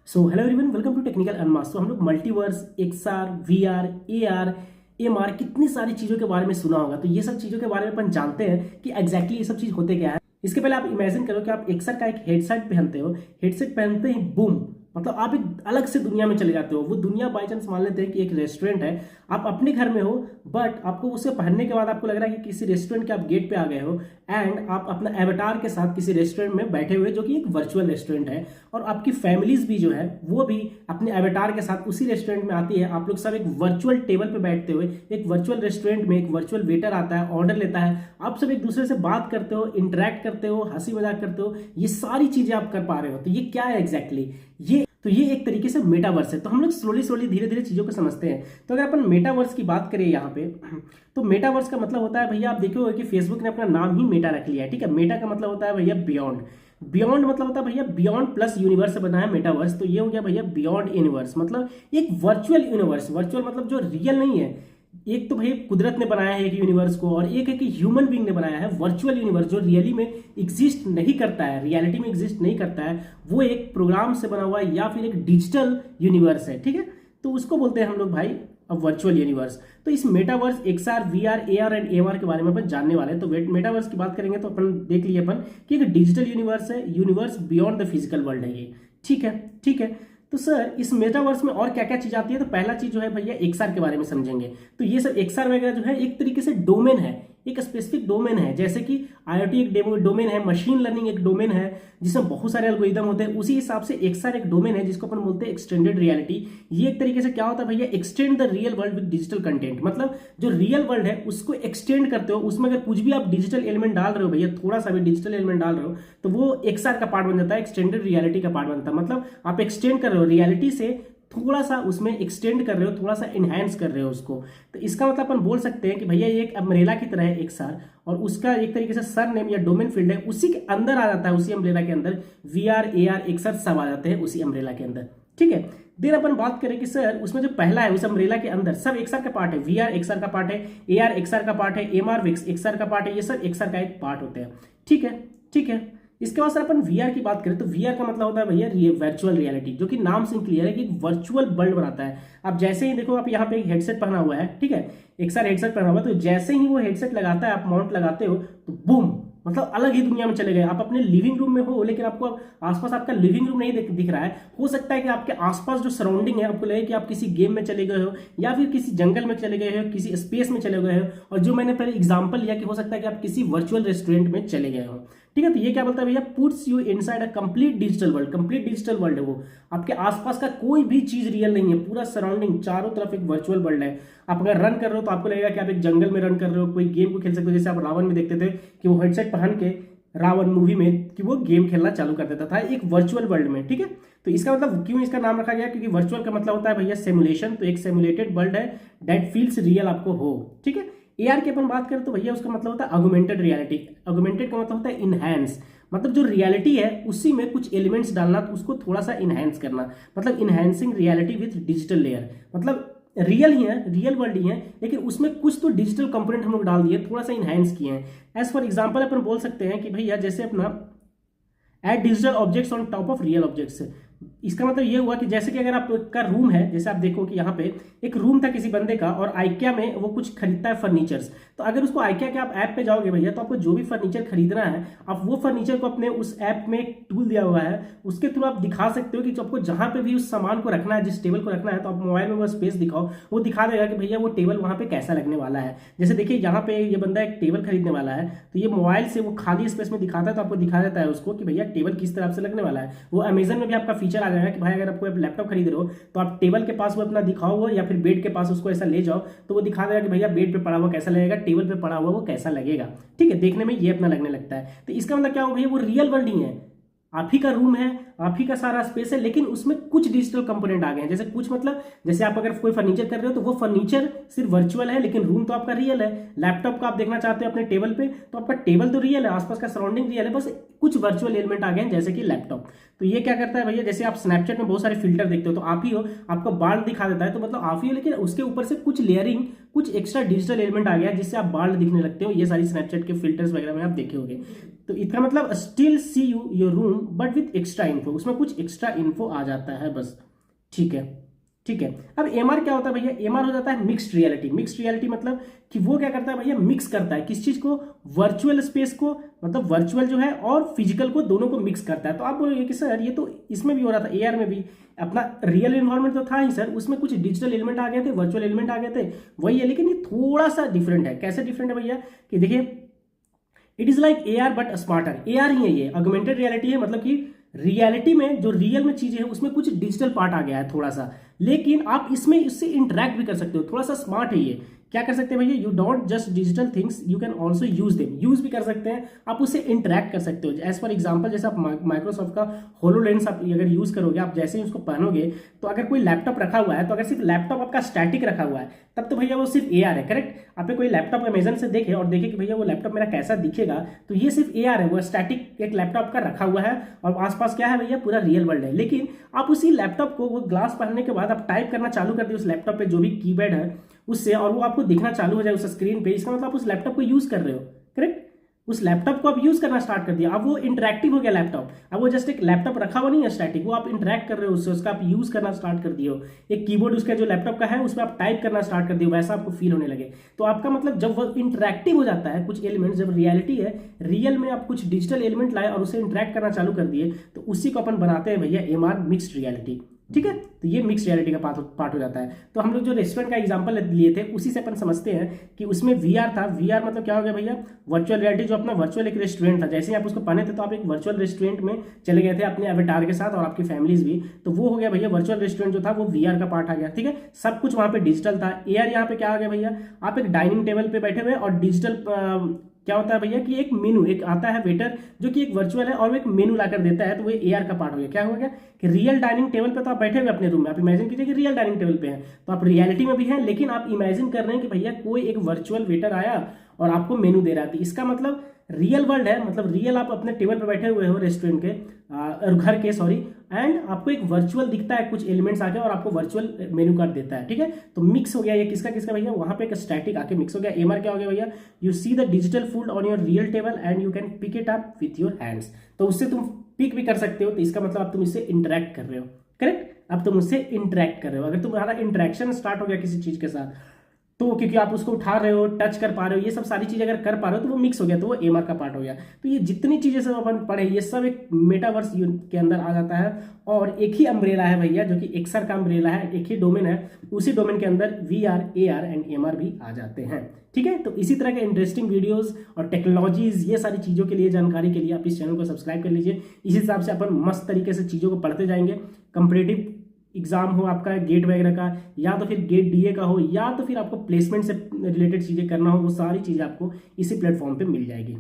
So hello everyone, welcome to technical unmask. तो हम लोग multiverse, XR, VR, AR, MR कितनी सारी चीज़ों के बारे में सुना होगा। तो ये सब चीज़ों के बारे में अपन जानते हैं कि एग्जैक्टली ये सब चीज़ होते क्या है। इसके पहले आप इमेजिन करो कि आप एक्सआर का एक हेडसेट पहनते हो। हेडसेट पहनते ही बूम, मतलब आप एक अलग से दुनिया में चले जाते हो। वो दुनिया बाई चांस मान लेते हैं कि एक रेस्टोरेंट है, आप अपने घर में हो, बट आपको उसे पहनने के बाद आपको लग रहा है कि किसी रेस्टोरेंट के आप गेट पे आ गए हो एंड आप अपना एवटार के साथ किसी रेस्टोरेंट में बैठे हुए, जो कि एक वर्चुअल रेस्टोरेंट है। और आपकी फैमिलीज भी जो है वो भी अपने एवटार के साथ उसी रेस्टोरेंट में आती है। आप लोग सब एक वर्चुअल टेबल पे बैठते हुए, एक वर्चुअल रेस्टोरेंट में एक वर्चुअल वेटर आता है, ऑर्डर लेता है, आप सब एक दूसरे से बात करते हो, इंटरेक्ट करते हो, हंसी मजाक करते हो। ये सारी चीजें आप कर पा रहे हो। तो ये क्या है एग्जैक्टली? ये एक तरीके से मेटावर्स है। तो हम लोग स्लोली धीरे धीरे चीजों को समझते हैं। तो अगर अपन मेटावर्स की बात करें यहाँ पे, तो मेटावर्स का मतलब होता है भैया, आप देखे होगे कि फेसबुक ने अपना नाम ही मेटा रख लिया है। ठीक है, मेटा का मतलब होता है भैया बियॉन्ड। बियॉन्ड मतलब होता है भैया बियॉन्ड प्लस यूनिवर्स से बना है मेटावर्स। तो ये हो गया भैया बियॉन्ड यूनिवर्स, मतलब एक वर्चुअल यूनिवर्स। वर्चुअल मतलब जो रियल नहीं है। एक तो भाई कुदरत ने बनाया है एक यूनिवर्स को, और एक है कि ह्यूमन बीइंग ने बनाया है वर्चुअल यूनिवर्स, जो रियली में एग्जिस्ट नहीं करता है, रियलिटी में एग्जिस्ट नहीं करता है। वो एक प्रोग्राम से बना हुआ है या फिर एक डिजिटल यूनिवर्स है। ठीक है, तो उसको बोलते हैं हम लोग भाई अब वर्चुअल यूनिवर्स। तो इस metaverse, XR, VR, AR and MR के बारे में अपन जानने वाले हैं। तो मेटावर्स की बात करेंगे तो अपन देख लिए अपन कि एक डिजिटल यूनिवर्स है, universe beyond the physical world है ये। ठीक है, ठीक है। तो सर इस मेटावर्स में और क्या क्या चीज आती है? तो पहला चीज जो है भैया एक्सआर के बारे में समझेंगे। तो ये सब एक्सआर वगैरह जो है एक तरीके से डोमेन है, एक स्पेसिफिक डोमेन है। जैसे कि आईओटी एक डोमेन है, मशीन लर्निंग एक डोमेन है जिसमें बहुत सारे एल्गोरिदम होते हैं। उसी हिसाब से एक्सआर एक डोमेन है जिसको अपन बोलते हैं एक्सटेंडेड रियलिटी। ये एक तरीके से क्या होता है भैया, extend the real world with digital content. मतलब जो रियल वर्ल्ड है उसको एक्सटेंड करते हो, उसमें अगर कुछ भी आप डिजिटल एलिमेंट डाल रहे हो भैया, थोड़ा सा भी डिजिटल एलिमेंट डाल रहे हो, तो वो एक्सआर का पार्ट बन जाता है, एक्सटेंडेड रियलिटी का पार्ट बनता है। मतलब आप एक्सटेंड कर रहे हो रियलिटी से, थोड़ा सा उसमें एक्सटेंड कर रहे हो, थोड़ा सा इनहैंस कर रहे हो उसको। तो इसका मतलब अपन बोल सकते हैं कि भैया ये एक अम्ब्रेला की तरह है एक्सआर, और उसका एक तरीके से सर नेम या डोमेन फील्ड है, उसी के अंदर आ जाता है, उसी अम्ब्रेला के अंदर वीआर, एआर, एक्सआर सब आ जाते हैं उसी अम्ब्रेला के अंदर। ठीक है, देन अपन बात करें कि सर उसमें जो पहला है उस अम्ब्रेला के अंदर सब एक्सआर का पार्ट है। वीआर एक्सआर का पार्ट है, एआर एक्सआर का पार्ट है, एमआर एक्सआर का पार्ट है। ये सब एक्सआर का एक पार्ट होते हैं। ठीक है, ठीक है। इसके बाद सर अपन वीआर की बात करें तो वीआर का मतलब होता है भैया वर्चुअल रियलिटी, जो कि नाम से क्लियर है कि एक वर्चुअल वर्ल्ड बनाता है। आप जैसे ही देखो, आप यहाँ पे एक हेडसेट पहना हुआ है, ठीक है, एक्सआर हेडसेट पहना हुआ है, तो जैसे ही वो हेडसेट लगाता है, आप माउंट लगाते हो, तो बूम, मतलब अलग ही दुनिया में चले गए। आप अपने लिविंग रूम में हो, लेकिन आपको आसपास आपका लिविंग रूम नहीं दिख रहा है। हो सकता है कि आपके आसपास जो सराउंडिंग है, आपको लगे कि आप किसी गेम में चले गए हो, या फिर किसी जंगल में चले गए हो, किसी स्पेस में चले गए हो। और जो मैंने पहले एग्जांपल लिया कि हो सकता है कि आप किसी वर्चुअल रेस्टोरेंट में चले गए हो। ठीक है, तो ये क्या बोलता है भैया, puts you inside a complete digital world. Complete digital world है वो, आपके आसपास का कोई भी चीज रियल नहीं है, पूरा सराउंडिंग चारों तरफ एक वर्चुअल वर्ल्ड है। आप अगर रन कर रहे हो तो आपको लगेगा कि आप एक जंगल में रन कर रहे हो, कोई गेम को खेल सकते हो। जैसे आप रावण में देखते थे कि वो हेडसेट पहन के रावण मूवी में कि वो गेम खेलना चालू कर देता था एक वर्चुअल वर्ल्ड में। ठीक है, तो इसका मतलब क्यों इसका नाम रखा गया, क्योंकि वर्चुअल का मतलब होता है भैया सिमुलेशन। तो एक सिमुलेटेड वर्ल्ड है दैट फील्स रियल आपको हो। ठीक है, एआर की अपन बात करें तो भैया उसका मतलब होता है ऑगमेंटेड रियलिटी। ऑगमेंटेड का मतलब होता है इनहैंस, मतलब जो रियलिटी है उसी में कुछ एलिमेंट्स डालना, तो उसको थोड़ा सा इनहैंस करना, मतलब enhancing reality with digital layer. मतलब रियल ही है, रियल वर्ल्ड ही है, लेकिन उसमें कुछ तो डिजिटल कंपोनेंट हम लोग डाल दिए, थोड़ा सा इनहैंस किए हैं। एज फॉर एग्जांपल अपन बोल सकते हैं कि भैया जैसे अपना add digital objects on top of real objects. इसका मतलब ये हुआ कि जैसे कि अगर आपका रूम है, जैसे आप देखो कि यहाँ पे एक रूम था किसी बंदे का, और आइकिया में वो कुछ खरीदता है फर्नीचर्स। तो अगर उसको आइकिया के आप ऐप पे जाओगे भैया, तो आपको जो भी फर्नीचर खरीदना है, आप वो फर्नीचर को अपने उस ऐप में एक टूल दिया हुआ है, उसके थ्रू आप दिखा सकते हो कि आपको जहां पे भी उस सामान को रखना है, जिस टेबल को रखना है, तो आप मोबाइल में वो स्पेस दिखाओ, वो दिखा देगा कि भैया वो टेबल वहां पे कैसा लगने वाला है। जैसे देखिए यहाँ पे ये बंदा एक टेबल खरीदने वाला है, तो ये मोबाइल से वो खाली स्पेस में दिखाता है, तो आपको दिखा देता है उसको कि भैया टेबल किस तरह से लगने वाला है। वो अमेजन में भी आपका फीचर आ जाएगा कि भाई अगर आपको लैपटॉप खरीद रहे हो, तो आप टेबल के पास वो अपना दिखाओ वो, या फिर बेड के पास उसको ऐसा ले जाओ, तो वो दिखा देगा कि भैया बेड पे पड़ा हुआ कैसा लगेगा, टेबल पे पड़ा हुआ वो कैसा लगेगा। ठीक है, देखने में ये अपना लगने लगता है। तो इसका मतलब क्या हो भैया, वो रियल वर्ल्ड ही है, आप ही का रूम है, आप ही का सारा स्पेस है, लेकिन उसमें कुछ डिजिटल कंपोनेंट आ गए हैं। जैसे कुछ मतलब, जैसे आप अगर कोई फर्नीचर कर रहे हो तो वो फर्नीचर सिर्फ वर्चुअल है, लेकिन रूम तो आपका रियल है। लैपटॉप का आप देखना चाहते हो अपने टेबल पे, तो आपका टेबल तो रियल है, आसपास का सराउंडिंग रियल है, बस कुछ वर्चुअल एलिमेंट आ गए हैं जैसे कि लैपटॉप। तो ये क्या करता है भैया, जैसे आप स्नैपचैट में बहुत सारे फिल्टर देखते हो तो आप ही हो, आपको बाल दिखा देता है तो मतलब आप ही हो, लेकिन उसके ऊपर से कुछ लेयरिंग, कुछ एक्स्ट्रा डिजिटल एलिमेंट आ गया है जिससे आप बाल दिखने लगते हो। ये सारी स्नैपचैट के फिल्टर्स वगैरह में आप देखे होंगे। तो इसका मतलब still see you your room but with extra info, उसमें कुछ एक्स्ट्रा इन्फो आ जाता है बस। ठीक है, ठीक है। अब एमआर क्या होता है भैया, एमआर हो जाता है मिक्स्ड रियलिटी। मिक्स्ड रियलिटी मतलब कि वो क्या करता है भैया, मिक्स करता है किस चीज को, वर्चुअल स्पेस को, मतलब वर्चुअल जो है और फिजिकल को, दोनों को मिक्स करता है। तो आप बोलोगे कि सर ये तो इसमें भी हो रहा था, एआर में भी अपना रियल इन्वायरमेंट तो था ही सर, उसमें कुछ डिजिटल एलिमेंट आ गए थे, वर्चुअल एलिमेंट आ गए थे, वही है, लेकिन ये थोड़ा सा डिफरेंट है। कैसे डिफरेंट है भैया, कि देखिए it is like AR but smarter. AR ही है ये, ऑगमेंटेड रियलिटी है, मतलब कि रियलिटी में जो रियल में चीजें हैं उसमें कुछ डिजिटल पार्ट आ गया है थोड़ा सा, लेकिन आप इसमें इससे इंटरेक्ट भी कर सकते हो, थोड़ा सा स्मार्ट है ये। क्या कर सकते हैं भैया, you don't just digital things, you can also use them, use भी कर सकते हैं, आप उससे इंटरेक्ट कर सकते हो। एज फॉर एग्जाम्पल जैसे आप माइक्रोसॉफ्ट का होलोलेंस आप अगर यूज करोगे, आप जैसे ही उसको पहनोगे, तो अगर कोई लैपटॉप रखा हुआ है, तो अगर सिर्फ लैपटॉप आपका स्टैटिक रखा हुआ है तब तो भैया वो सिर्फ एआर है, करेक्ट। आप कोई लैपटॉप अमेजन से देखे और देखे कि भैया वो लैपटॉप मेरा कैसा दिखेगा, तो ये सिर्फ एआर है, वो स्टैटिक एक लैपटॉप का रखा हुआ है और आसपास क्या है भैया, पूरा रियल वर्ल्ड है। लेकिन आप उसी लैपटॉप को, वो ग्लास पहनने के बाद आप टाइप करना चालू कर दिए उस लैपटॉप पे जो भी कीपैड है उससे, और वो आपको दिखना चालू हो जाए उस स्क्रीन पे, इसका मतलब आप उस लैपटॉप को यूज कर रहे हो, करेक्ट। उस लैपटॉप को आप यूज करना स्टार्ट कर दिया, अब वो इंटरेक्टिव हो गया लैपटॉप। अब वो जस्ट एक लैपटॉप रखा हुआ नहीं है स्टैटिक, वो आप इंटरेक्ट कर रहे हो उससे, उसका आप यूज करना स्टार्ट कर दिए हो। एक कीबोर्ड उसका जो लैपटॉप का है उसमें आप टाइप करना स्टार्ट कर दिए, वैसा आपको फील होने लगे। तो आपका मतलब जब वो इंटरेक्टिव हो जाता है कुछ एलिमेंट, जब रियलिटी है, रियल में आप कुछ डिजिटल एलिमेंट लाए और उसे इंटरेक्ट करना चालू कर दिए, तो उसी को अपन बनाते हैं भैया एमआर मिक्स्ड रियलिटी। ठीक है, तो ये मिक्स रियलिटी का पार्ट हो जाता है। तो हम लोग जो रेस्टोरेंट का एग्जांपल लिए थे उसी से अपन समझते हैं कि उसमें वीआर था। वीआर मतलब क्या हो गया भैया, वर्चुअल रियलिटी, जो अपना वर्चुअल एक रेस्टोरेंट था, जैसे ही आप उसको पहने थे तो आप एक वर्चुअल रेस्टोरेंट में चले गए थे अपने अवतार के साथ और आपकी फैमिलीज भी, तो वो हो गया भैया वर्चुअल रेस्टोरेंट जो था वो वीआर का पार्ट आ गया। ठीक है, सब कुछ वहां पे डिजिटल था। एआर यहाँ पे क्या आ गया भैया, आप एक डाइनिंग टेबल पे बैठे हुए और डिजिटल क्या होता है भैया कि एक मेनू, एक आता है वेटर जो कि एक वर्चुअल है और वो एक मेनू लाकर देता है, तो वो एआर का पार्ट हो गया। क्या हो गया कि रियल डाइनिंग टेबल पे तो आप बैठे हुए अपने रूम में, आप इमेजिन कीजिए कि रियल डाइनिंग टेबल पे हैं, तो आप रियलिटी में भी हैं, लेकिन आप इमेजिन कर रहे हैं कि भैया कोई एक वर्चुअल वेटर आया और आपको मेनू दे रहा था। इसका मतलब रियल वर्ल्ड है, मतलब रियल आप अपने टेबल पे बैठे हुए हो रेस्टोरेंट के और घर के, सॉरी, एंड आपको एक वर्चुअल दिखता है कुछ एलिमेंट्स आके और आपको वर्चुअल मेनू कार्ड देता है। ठीक है, तो मिक्स हो गया ये किसका किसका भैया, वहां पे एक स्टैटिक आके मिक्स हो गया। एमआर क्या हो गया भैया, you see the digital food on your real table and you can pick it up with your hands. तो उससे तुम पिक भी कर सकते हो, तो इसका मतलब आप तुम इससे इंटरेक्ट कर रहे हो, करेक्ट। अब तुम उससे इंटरेक्ट कर रहे हो, अगर तुम्हारा इंटरेक्शन स्टार्ट हो गया किसी चीज के साथ, तो क्योंकि आप उसको उठा रहे हो, टच कर पा रहे हो, ये सब सारी चीजें अगर कर पा रहे हो तो वो मिक्स हो गया, तो वो एमआर का पार्ट हो गया। तो ये जितनी चीजें सब अपन पढ़े ये सब एक मेटावर्स के अंदर आ जाता है, और एक ही अम्ब्रेला है भैया जो कि एक्सर का अम्ब्रेला है, एक ही डोमेन है, उसी डोमेन के अंदर वीआर, एआर एंड एमआर भी आ जाते हैं। ठीक है, तो इसी तरह के इंटरेस्टिंग वीडियोस और टेक्नोलॉजीज, ये सारी चीज़ों के लिए, जानकारी के लिए आप इस चैनल को सब्सक्राइब कर लीजिए। इसी हिसाब से अपन मस्त तरीके से चीज़ों को पढ़ते जाएंगे। कंपटीटिव एग्जाम हो आपका गेट वगैरह का, या तो फिर गेट डीए का हो, या तो फिर आपको प्लेसमेंट से रिलेटेड चीज़ें करना हो, वो सारी चीज़ें आपको इसी प्लेटफॉर्म पे मिल जाएगी।